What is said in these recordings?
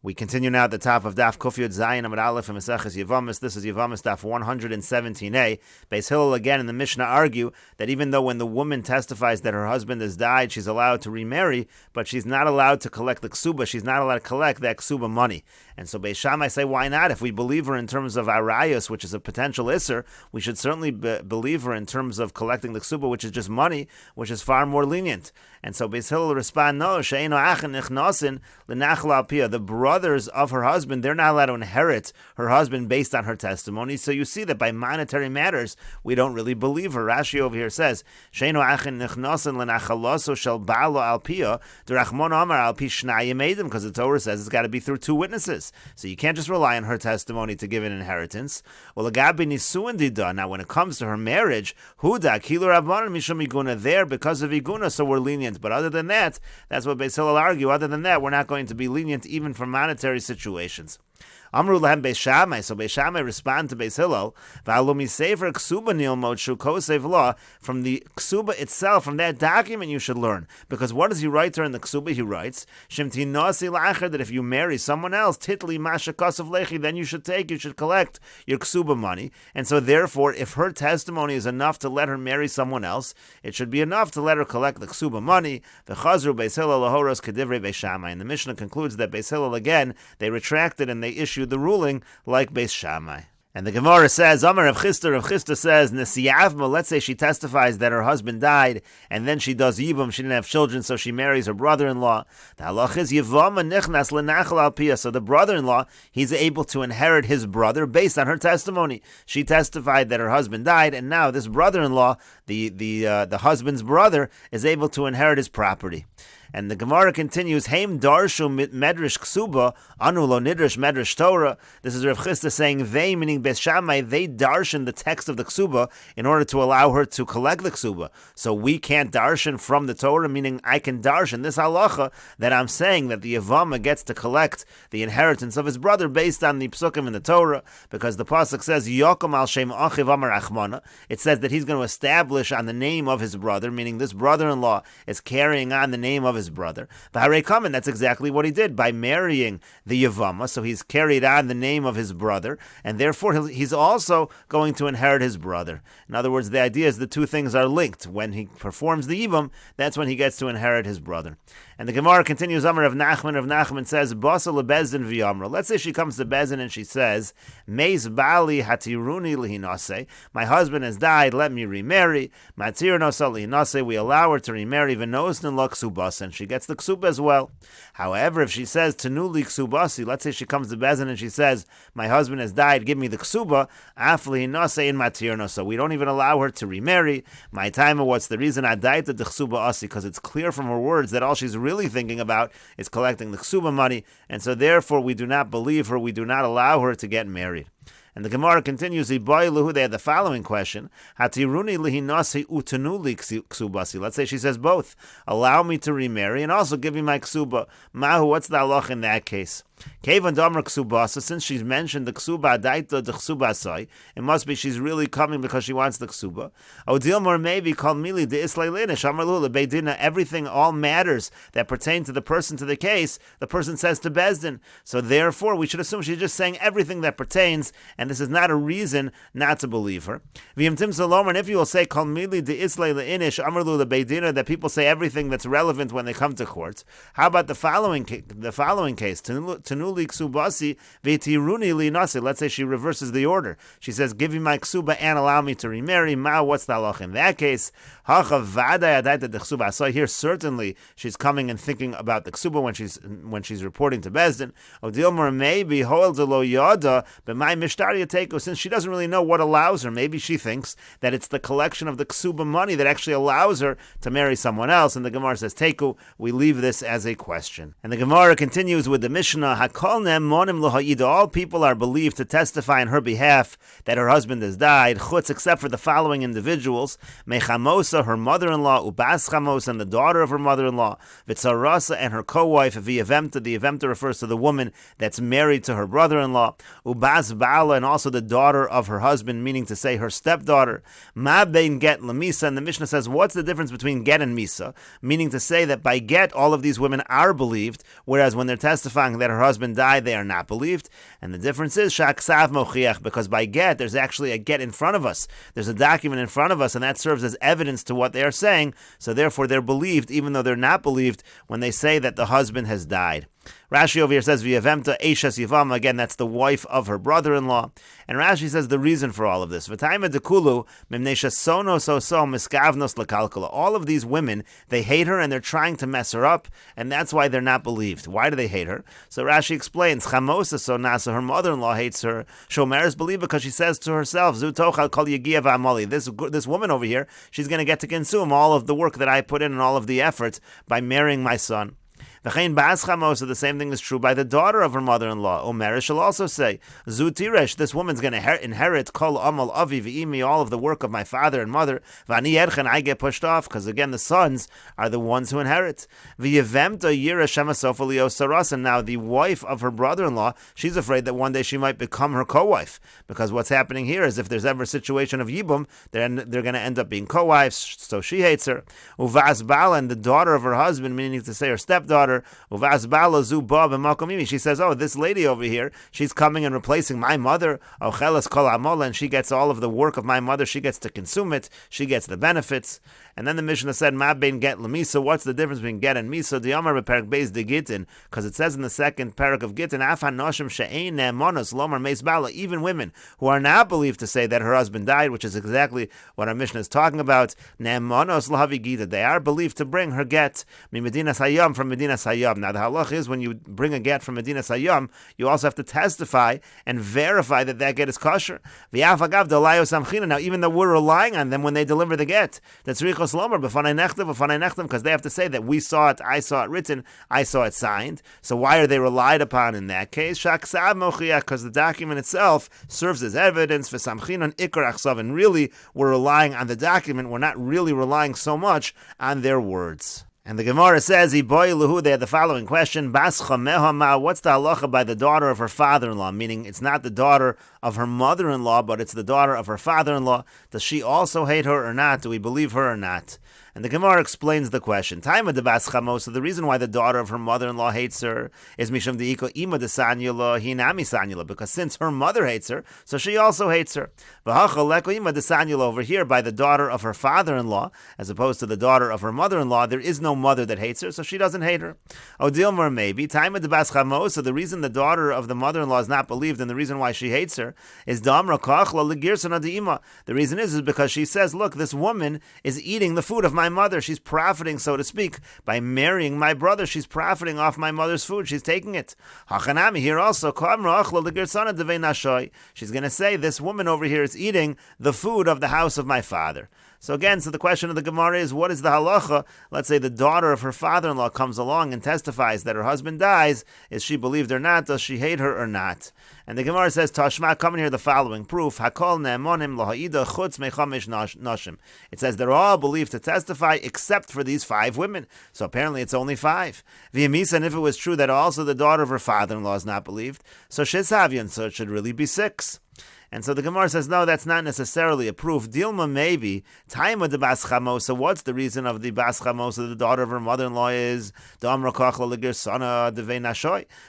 We continue now at the top of Daf Kufyud Zayin Amud Aleph and Mesechet Yevamos. This is Yevamos Daf 117a. Beis Hillel again in the Mishnah argue that even though when the woman testifies that her husband has died, she's allowed to remarry, but she's not allowed to collect the ksuba. She's not allowed to collect that ksuba money. And so Beis Shammai say, why not? If we believe her in terms of arayos, which is a potential isser, we should certainly believe her in terms of collecting the ksuba, which is just money, which is far more lenient. And so Beis Hillel respond, no, she'eino achen nichnasin l'nachal al piyah. The brothers of her husband, they're not allowed to inherit her husband based on her testimony. So you see that by monetary matters, we don't really believe her. Rashi over here says, she'eino achen nichnasin l'nachaloso shel ba'alo al piyah, d'rachmon amar al pi shnayim edim, because the Torah says it's got to be through two witnesses. So you can't just rely on her testimony to give an inheritance. Well, agabi nisuin dida. Now, when it comes to her marriage, huda kilu rabbanan mishum iguna, there because of iguna, so we're lenient. But other than that, that's what Beis Hillel argue. Other than that, we're not going to be lenient even for monetary situations. Amru lahem Beis Shammai. So Beis Shammai respond to Beis Hillel, v'alumi sefer ksuba nilmod shu kosev law. From the ksuba itself, from that document, you should learn. Because what does he write there in the ksuba? He writes, shemti nasi lacher, that if you marry someone else, titli masha kosev lechi, then you should collect your ksuba money. And so therefore, if her testimony is enough to let her marry someone else, it should be enough to let her collect the ksuba money. V'chazru Beis Hillel lahoros kedivrei Beis Shammai. And the Mishnah concludes that Beis Hillel, again, they retracted and they issued the ruling like Beis Shammai. And the Gemara says, Amar Rav Chisda says, Nesiyavma, let's say she testifies that her husband died, and then she does Yibum, she didn't have children, so she marries her brother-in-law. The halach is Yevama nichnas lenachal al piyah. So the brother-in-law, he's able to inherit his brother based on her testimony. She testified that her husband died, and now this brother-in-law, the husband's brother, is able to inherit his property. And the Gemara continues, Heim darshu medrash ksuba, anu lo nidrash medrash Torah. This is Rav Chisda saying they, meaning Beis Shammai, they darshan the text of the ksuba in order to allow her to collect the ksuba. So we can't darshan from the Torah, meaning I can darshan this halacha that I'm saying that the Yevama gets to collect the inheritance of his brother based on the psukim in the Torah, because the pasuk says, Yokom al shem achiv amar achmana. It says that he's going to establish on the name of his brother, meaning this brother-in-law is carrying on the name of his brother. That's exactly what he did by marrying the Yevama. So he's carried on the name of his brother, and therefore he's also going to inherit his brother. In other words, the idea is the two things are linked. When he performs the Yibum, that's when he gets to inherit his brother. And the Gemara continues, Amar Rav Nachman says, Basa lebezdin v'yamra. Let's say she comes to Bezdin and she says, Meis bali hatiruni lihinase. My husband has died, let me remarry. Matir nosa lihinase. We allow her to remarry. V'nosnin la ksubas. And she gets the ksuba as well. However, if she says, Tanuli ksubasi, let's say she comes to Bezdin and she says, my husband has died, give me the ksuba. Af lihinase in matir nosa. We don't even allow her to remarry. My time, what's the reason? I died to the ksuba asi, because it's clear from her words that all she's really thinking about is collecting the ksuba money, and so therefore we do not believe her, we do not allow her to get married. And the Gemara continues, they had the following question, Hatiruni lihinasi utanuli ksubasi. Let's say she says both. Allow me to remarry and also give me my ksuba. Mahu, what's the halach in that case? Kevan damar ksubasa, since she's mentioned the ksuba daita the ksuba sai, it must be she's really coming because she wants the ksuba. Odilmor maybe called mili de islaylinish amarlula beidina. Everything, all matters that pertain to the person, to the case, the person says to Bezdin. So therefore, we should assume she's just saying everything that pertains, and this is not a reason not to believe her. And if you will say kol mili de islaylinish amarlula beidina, that people say everything that's relevant when they come to court. How about the following case? Tanuli ksubasi v'tiruni li nasi. Let's say she reverses the order. She says, give me my ksuba and allow me to remarry. Ma, what's the halach in that case? So here certainly she's coming and thinking about the ksuba when she's reporting to Bezdin. Odilmor maybe hoel yada, but my mishtar yateko, since she doesn't really know what allows her, maybe she thinks that it's the collection of the ksuba money that actually allows her to marry someone else. And the Gemara says, Teku, we leave this as a question. And the Gemara continues with the Mishnah, all people are believed to testify on her behalf that her husband has died, chutz, except for the following individuals: Mechamosa, her mother-in-law, Ubas Chamos, and the daughter of her mother-in-law, Vitzarasa, and her co-wife, V'yevemta. The Yevemta refers to the woman that's married to her brother-in-law, Ubas Bala, and also the daughter of her husband, meaning to say her stepdaughter. Ma bein get lemisa, and the Mishnah says, what's the difference between get and misa? Meaning to say that by get, all of these women are believed, whereas when they're testifying that her husband died, they are not believed. And the difference is shaksav mochiach, because by get, there's actually a get in front of us. There's a document in front of us, and that serves as evidence to what they are saying. So therefore, they're believed, even though they're not believed when they say that the husband has died. Rashi over here says, V'yevemta eishes Yevama, again, that's the wife of her brother-in-law. And Rashi says the reason for all of this. V'taima dekulu, mimnesha sono so miskavnos lakalkala. All of these women, they hate her and they're trying to mess her up, and that's why they're not believed. Why do they hate her? So Rashi explains, Chamosa so nasa, her mother-in-law hates her. Shomer is believed because she says to herself, Zutochal kol yagia v'amali. This woman over here, she's going to get to consume all of the work that I put in and all of the effort by marrying my son. V'chein bas chamosa, the same thing is true by the daughter of her mother-in-law. Omer shall also say, Zu tiresh, this woman's going to inherit kol amal avi v'imi, all of the work of my father and mother. V'ani erchen, I get pushed off, because again, the sons are the ones who inherit. V'yevemta yira shemasofa liosaras, and now the wife of her brother-in-law, she's afraid that one day she might become her co-wife, because what's happening here is if there's ever a situation of yibum, they're going to end up being co-wives, so she hates her. Uvas bala, and the daughter of her husband, meaning to say her stepdaughter, she says, oh, this lady over here, she's coming and replacing my mother, and she gets all of the work of my mother, she gets to consume it, she gets the benefits. And then the Mishnah said, Ma bein get lemisa, what's the difference between get and misa? The Amar be'perak beis de gitin, because it says in the second parak of gitin, Afan noshim she'ein ne'monos lomar meis bala, even women who are not believed to say that her husband died, which is exactly what our Mishnah is talking about, ne'monos lahavi gita, they are believed to bring her get, mi medinas hayam, from medinas hayam. Now the halach is when you bring a get from medinas hayam, you also have to testify and verify that that get is kosher. Now even though we're relying on them when they deliver the get, that's because they have to say that we saw it, I saw it written, I saw it signed. So why are they relied upon in that case? Because the document itself serves as evidence for samchinon ikar achsav, and really we're relying on the document, we're not really relying so much on their words. And the Gemara says, they had the following question, what's the halacha by the daughter of her father-in-law? Meaning it's not the daughter of her mother-in-law, but it's the daughter of her father-in-law. Does she also hate her or not? Do we believe her or not? And the Gemara explains the question. Time of the bas chamosa, the reason why the daughter of her mother-in-law hates her is mishum deiko ima de sanyula hinami sanyula, because since her mother hates her, so she also hates her. V'hachaleko ima de sanyula, over here by the daughter of her father-in-law, as opposed to the daughter of her mother-in-law, there is no mother that hates her, so she doesn't hate her. Odilmer maybe time of the bas chamosa, the reason the daughter of the mother-in-law is not believed, and the reason why she hates her is damra kachla legirsana de ima. The reason is because she says, look, this woman is eating the food of my mother. She's profiting, so to speak, by marrying my brother. She's profiting off my mother's food. She's taking it. Hachanami here also. She's going to say, this woman over here is eating the food of the house of my father. So again, the question of the Gemara is, what is the halacha? Let's say the daughter of her father-in-law comes along and testifies that her husband dies. Is she believed or not? Does she hate her or not? And the Gemara says, Tashma, come in here the following proof. Hakol ne'emonim laha'ida chutz mechamesh nashim. It says they're all believed to testify except for these 5 women. So apparently it's only 5. V'yamisa, and if it was true that also the daughter of her father-in-law is not believed, so shizhavyan, so it should really be 6. And so the Gemara says, no, that's not necessarily a proof. Dilma maybe, Taima de bas chamosa, what's the reason of the bas chamosa, the daughter of her mother-in-law is,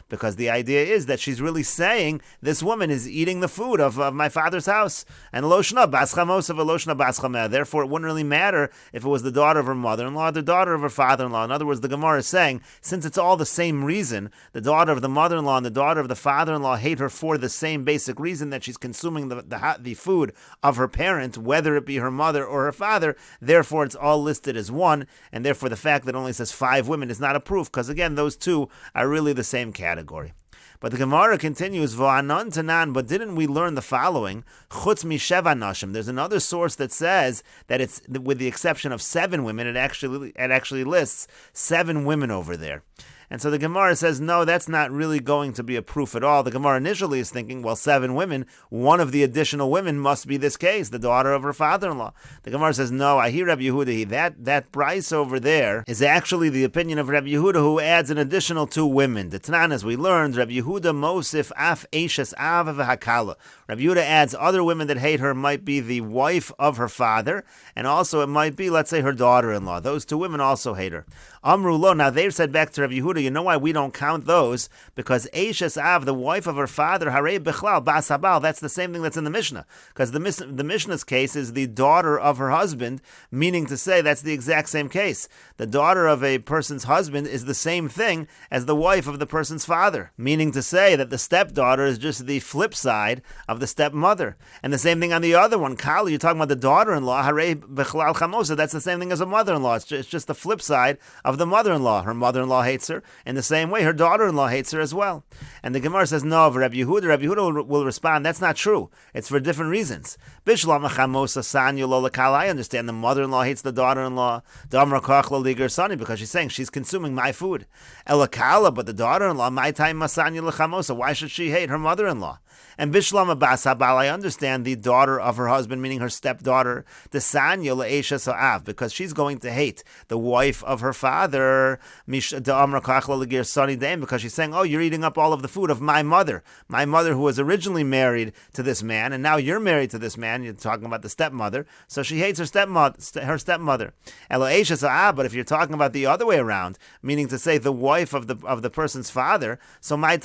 because the idea is that she's really saying, this woman is eating the food of my father's house. And loshna bas chamosa v'loshna bas chameh. Therefore, it wouldn't really matter if it was the daughter of her mother-in-law or the daughter of her father-in-law. In other words, the Gemara is saying, since it's all the same reason, the daughter of the mother-in-law and the daughter of the father-in-law hate her for the same basic reason, that she's consuming the food of her parent, whether it be her mother or her father. Therefore, it's all listed as 1, and therefore the fact that it only says 5 women is not a proof, because again, those 2 are really the same category. But the Gemara continues, V'anan tanan, but didn't we learn the following? Chutz mi sheva nashim. There's another source that says that it's, with the exception of 7 women, it actually lists 7 women over there. And so the Gemara says, no, that's not really going to be a proof at all. The Gemara initially is thinking, well, 7 women, one of the additional women must be this case, the daughter of her father-in-law. The Gemara says, no, I hear Rabbi Yehuda, that Bryce over there is actually the opinion of Rabbi Yehuda, who adds an additional 2 women. The Tanan, as we learned, Rabbi Yehuda mosif af eishes av v'hakala. Rabbi Yehuda adds other women that hate her might be the wife of her father, and also it might be, let's say, her daughter-in-law. Those 2 women also hate her. Amru lo, now they've said back to Rabbi Yehuda, Yehuda, you know why we don't count those? Because Eishes Av, the wife of her father, Harei Bechlal, Bas Habal, that's the same thing that's in the Mishnah. Because the Mishnah's case is the daughter of her husband, meaning to say that's the exact same case. The daughter of a person's husband is the same thing as the wife of the person's father, meaning to say that the stepdaughter is just the flip side of the stepmother. And the same thing on the other one, Kali, you're talking about the daughter-in-law, Harei Bechlal Chamosa, that's the same thing as a mother-in-law. It's just the flip side of the mother-in-law. Her mother-in-law hates her. In the same way, her daughter-in-law hates her as well. And the Gemara says, no, Rabbi Yehuda will respond, that's not true. It's for different reasons. I understand the mother-in-law hates the daughter-in-law because she's saying she's consuming my food. But the daughter-in-law, why should she hate her mother-in-law? And Bishlama Bas Habal, I understand the daughter of her husband, meaning her stepdaughter, because she's going to hate the wife of her father, because she's saying, oh, you're eating up all of the food of my mother who was originally married to this man, and now you're married to this man. You're talking about the stepmother, so she hates her stepmother. But if you're talking about the other way around, meaning to say the wife of the person's father, so why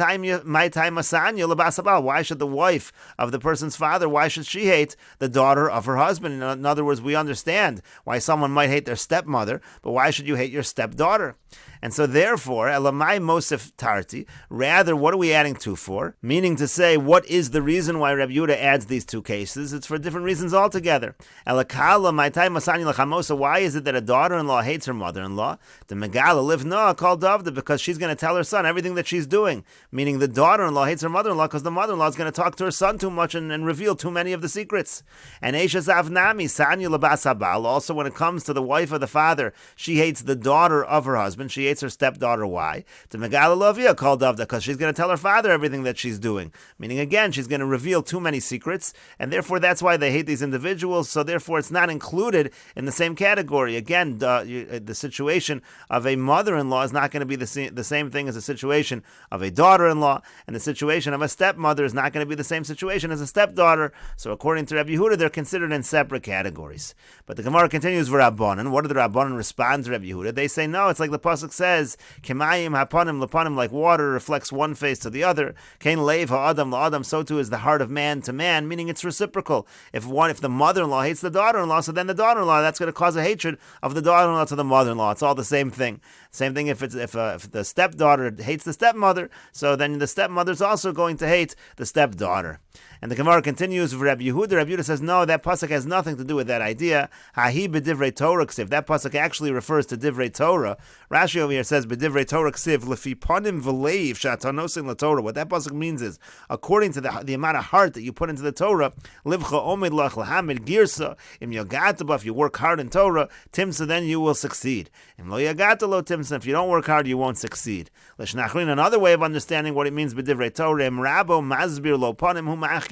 should the wife of the person's father, why should she hate the daughter of her husband? In other words, we understand why someone might hate their stepmother, but why should you hate your stepdaughter? And so therefore, elamai mosef tarti, rather, what are we adding two for? Meaning to say, what is the reason why Rabbi Yehuda adds these two cases? It's for different reasons altogether. Elakala maitai masani lachamosa, why is it that a daughter-in-law hates her mother-in-law? The megala livna called Davda, because she's going to tell her son everything that she's doing. Meaning the daughter-in-law hates her mother-in-law because the mother-in-law is going to talk to her son too much and reveal too many of the secrets. And Eishes Avnami, Sanya Labas Habal, also when it comes to the wife of the father, she hates the daughter of her husband. She hates her stepdaughter. Why? To Megala Lovia called Davda, because she's going to tell her father everything that she's doing. Meaning, again, she's going to reveal too many secrets, and therefore that's why they hate these individuals, so therefore it's not included in the same category. Again, the situation of a mother-in-law is not going to be the same thing as the situation of a daughter-in-law, and the situation of a stepmother is not going to be the same situation as a stepdaughter. So according to Rabbi Yehuda, they're considered in separate categories. But the Gemara continues, V'Rabbanan. What do the Rabbanan respond to Rabbi Yehuda? They say, no, it's like the pasuk says, Kemayim hapanim lepanim, like water reflects one face to the other. Kain leiv ha'adam la'adam, so too is the heart of man to man, meaning it's reciprocal. If the mother-in-law hates the daughter-in-law, so then the daughter-in-law, that's going to cause a hatred of the daughter-in-law to the mother-in-law. It's all the same thing. Same thing if the stepdaughter hates the stepmother, so then the stepmother's also going to hate the stepdaughter. And the Gemara continues with Rabbi Yehuda. Rabbi Yehuda says, no, that pasuk has nothing to do with that idea. Hahi b'divrei Torah ksiv. That pasuk actually refers to divrei Torah. Rashi over here says, b'divrei Torah ksiv, lefi panim v'leiv shatanosin l'Torah. What that pasuk means is, according to the amount of heart that you put into the Torah, livcha omid lach l'hamid girsa, im yagataba, if you work hard in Torah, timsa, then you will succeed. Im lo yagata lo timsa, if you don't work hard, you won't succeed. L'shnachrin, another way of understanding what it means b'divrei Torah, im rabo mazbir lo panim hu ma'achim.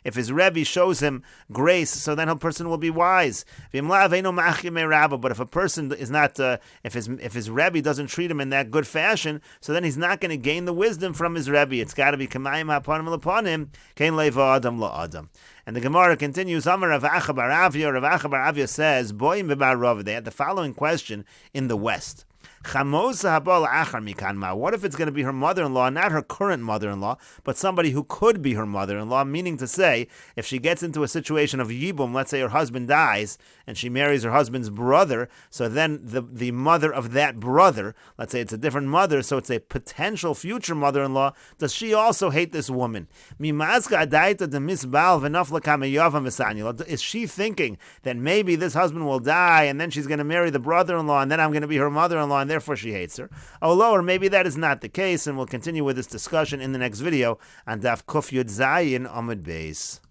If his Rebbe shows him grace, so then a person will be wise. But if a person is not, if his Rebbe doesn't treat him in that good fashion, so then he's not going to gain the wisdom from his Rebbe. It's got to be kamayim hapanim lepanim, kein leiva adam la'adam. And the Gemara continues, Amar Rav Acha bar Avia. Rav Acha bar Avia says, Boim v'bar Rav. They had the following question in the West. What if it's going to be her mother-in-law, not her current mother-in-law, but somebody who could be her mother-in-law, meaning to say, if she gets into a situation of yibum, let's say her husband dies, and she marries her husband's brother, so then the mother of that brother, let's say it's a different mother, so it's a potential future mother-in-law, does she also hate this woman? Is she thinking that maybe this husband will die, and then she's going to marry the brother-in-law, and then I'm going to be her mother-in-law, and therefore she hates her? Or maybe that is not the case, and we'll continue with this discussion in the next video on Daf Yud Zayin Amud Beis.